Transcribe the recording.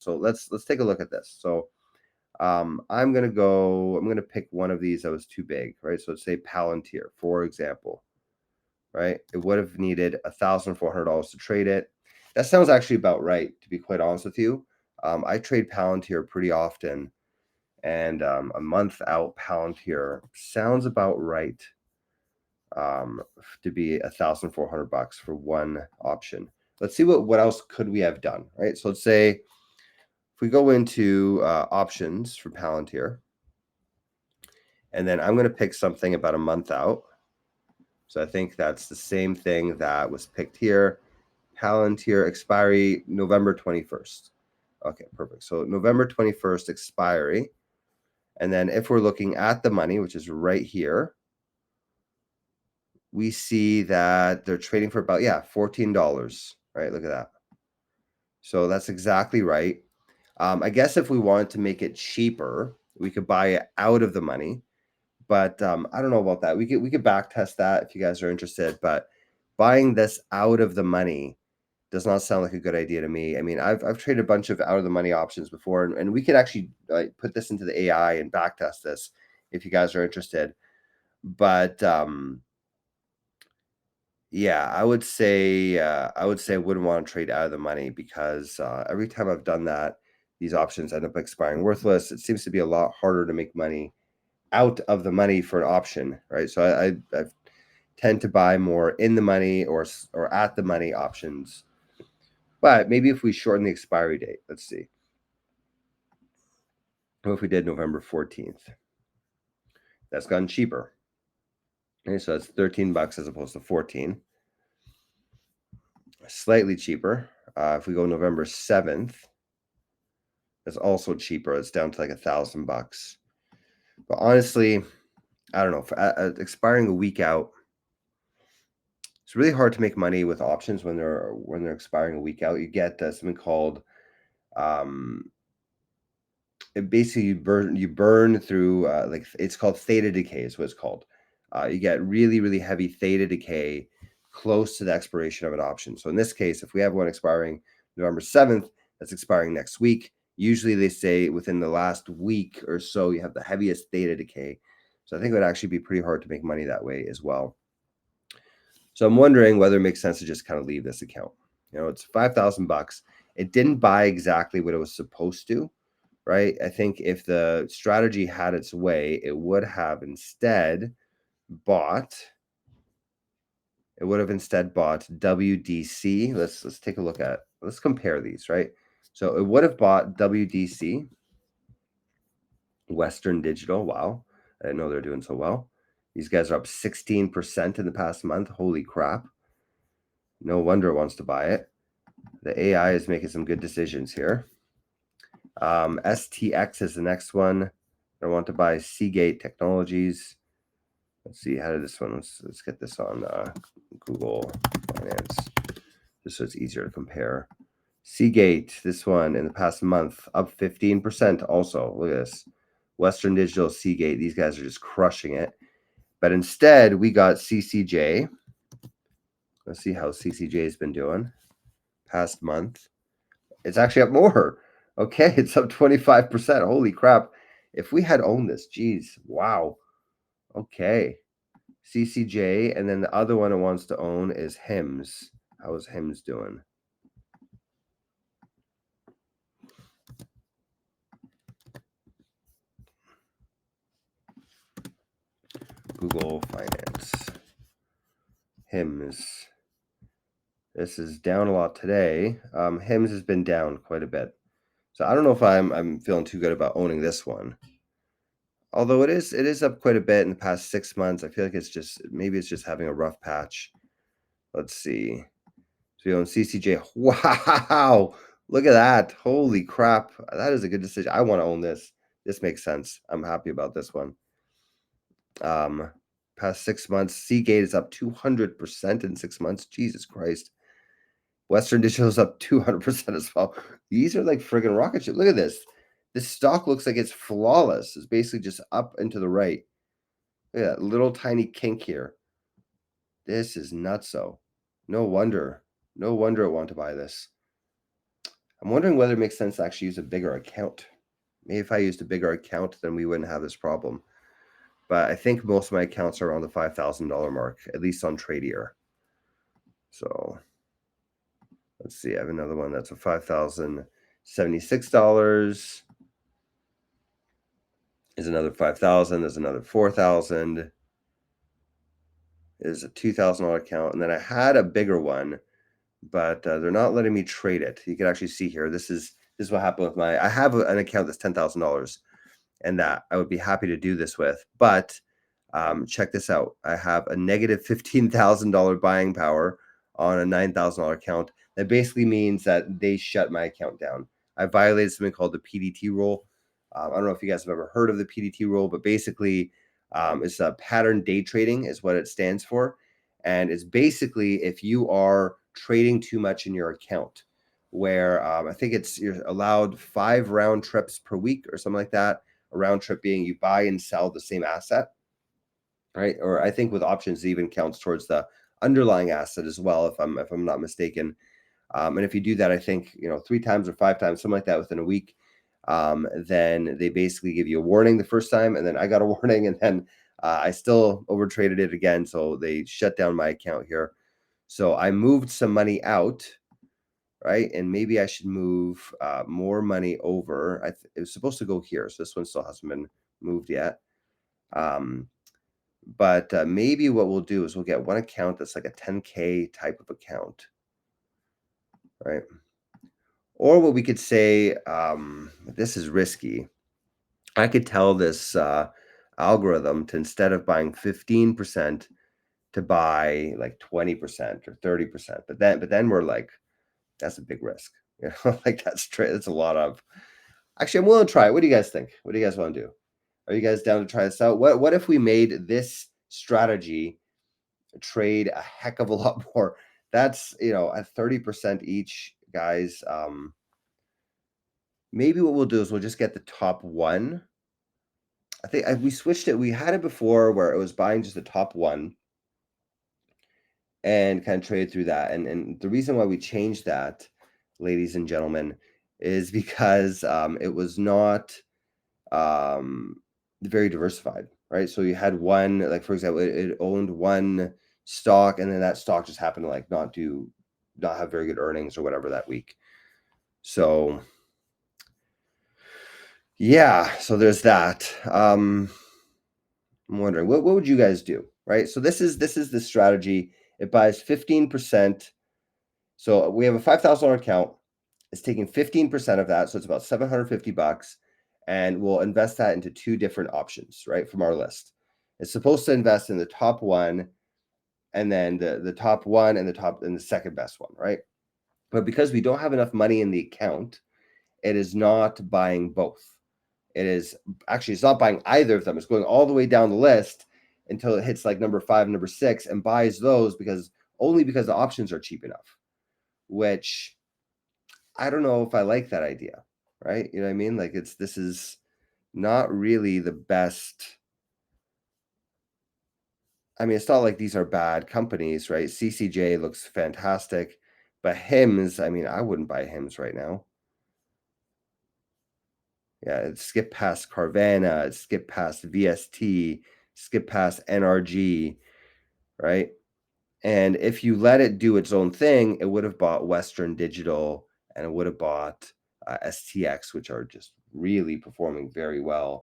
So let's take a look at this. So I'm gonna pick one of these that was too big, right? So let's say Palantir, for example, right? It would have needed $1,400 to trade it. That sounds actually about right, to be quite honest with you. I trade Palantir pretty often, and a month out Palantir sounds about right, to be $1,400 for one option. Let's see what else could we have done, right? So let's say if we go into options for Palantir, and then I'm going to pick something about a month out. So I think that's the same thing that was picked here. Palantir expiry November 21st. Okay, perfect. So November 21st expiry. And then if we're looking at the money, which is right here, we see that they're trading for about, yeah, $14, right? Look at that. So that's exactly right. I guess if we wanted to make it cheaper, we could buy it out of the money. But I don't know about that. We could back test that if you guys are interested. But buying this out of the money does not sound like a good idea to me. I mean, I've traded a bunch of out of the money options before, and we could actually put this into the AI and back test this if you guys are interested. But yeah, I would say I wouldn't want to trade out of the money because every time I've done that, these options end up expiring worthless. It seems to be a lot harder to make money out of the money for an option, right? So I tend to buy more in the money or at the money options. But maybe if we shorten the expiry date, let's see. What if we did November 14th? That's gotten cheaper. Okay, so it's $13 as opposed to 14. Slightly cheaper. If we go November 7th, it's also cheaper. It's down to like $1,000. But honestly, I don't know. For, expiring a week out, it's really hard to make money with options when they're expiring a week out. You get something called um, basically you burn through like it's called theta decay is what it's called. You get really heavy theta decay close to the expiration of an option. So in this case, if we have one expiring November 7th, that's expiring next week. Usually they say within the last week or so you have the heaviest theta decay. So I think it would actually be pretty hard to make money that way as well. So I'm wondering whether it makes sense to just kind of leave this account. You know, it's $5,000. It didn't buy exactly what it was supposed to, right? I think if the strategy had its way, it would have instead bought WDC. Let's take a look at, let's compare these, right? So it would have bought WDC, Western Digital. Wow. I didn't know they're doing so well. These guys are up 16% in the past month. Holy crap. No wonder it wants to buy it. The AI is making some good decisions here. STX is the next one. I want to buy Seagate Technologies. Let's see, how did this one? Let's get this on Google Finance, just so it's easier to compare. Seagate, this one in the past month, up 15% also. Look at this. Western Digital, Seagate, these guys are just crushing it. But instead, we got CCJ. Let's see how CCJ has been doing past month. It's actually up more. Okay, it's up 25%. Holy crap. If we had owned this, geez, wow. Okay. CCJ, and then the other one it wants to own is HIMS. How is HIMS doing? Google Finance. HIMS. This is down a lot today. HIMS has been down quite a bit. So I don't know if I'm feeling too good about owning this one. Although it is up quite a bit in the past 6 months. I feel like maybe it's just having a rough patch. Let's see. So we own CCJ. Wow. Look at that. Holy crap. That is a good decision. I want to own this. This makes sense. I'm happy about this one. Past 6 months, Seagate is up 200% in 6 months. Jesus Christ. Western Digital is up 200% as well. These are like friggin' rocket ship. Look at this. This stock looks like it's flawless. It's basically just up and to the right. Look at that little tiny kink here. This is nutso. No wonder. No wonder I want to buy this. I'm wondering whether it makes sense to actually use a bigger account. Maybe if I used a bigger account, then we wouldn't have this problem. But I think most of my accounts are around the $5,000 mark, at least on Tradier. So let's see. I have another one that's a $5,076. Is another 5,000. There's another 4,000. Is a $2,000 account, and then I had a bigger one, but they're not letting me trade it. You can actually see here. This is what happened with my. I have an account that's $10,000, and that I would be happy to do this with. But check this out. I have a negative $15,000 buying power on a $9,000 account. That basically means that they shut my account down. I violated something called the PDT rule. I don't know if you guys have ever heard of the PDT rule, but basically it's a pattern day trading is what it stands for. And it's basically if you are trading too much in your account, where I think you're allowed 5 round trips per week or something like that. A round trip being you buy and sell the same asset, right? Or I think with options, it even counts towards the underlying asset as well, if I'm not mistaken. And if you do that, I think 3 times or 5 times, something like that, within a week, then they basically give you a warning the first time, and then I got a warning, and then I still overtraded it again, so they shut down my account here. So I moved some money out, right? And maybe I should move more money over. It was supposed to go here, so this one still hasn't been moved yet. But maybe what we'll do is we'll get one account that's like a 10K type of account, right? Or what we could say, this is risky. I could tell this algorithm to, instead of buying 15%, to buy like 20% or 30%. But then we're like, that's a big risk. Like that's a lot of. Actually, I'm willing to try it. What do you guys think? What do you guys want to do? Are you guys down to try this out? What if we made this strategy trade a heck of a lot more? That's at 30% each, guys. Maybe what we'll do is we'll just get the top one. I think we switched it. We had it before where it was buying just the top one and kind of traded through that. And the reason why we changed that, ladies and gentlemen, is because it was not very diversified, right? So you had one, like for example, it owned one stock, and then that stock just happened to like not have very good earnings or whatever that week. So yeah, so there's that. I'm wondering what would you guys do, right? So this is the strategy. It buys 15%. So we have a $5,000 account. It's taking 15% of that, so it's about $750, and we'll invest that into 2 different options, right, from our list. It's supposed to invest in the top one, and then the top one and the second best one, right? But because we don't have enough money in the account, it is not buying both. It's not buying either of them. It's going all the way down the list until it hits like number 5, number 6, and buys those because the options are cheap enough, which I don't know if I like that idea, right? You know what I mean? Like this is not really the best. I mean, it's not like these are bad companies, right? CCJ looks fantastic, but Hims, I mean, I wouldn't buy Hims right now. Yeah, it skipped past Carvana, it skipped past VST, skipped past NRG, right? And if you let it do its own thing, it would have bought Western Digital, and it would have bought STX, which are just really performing very well.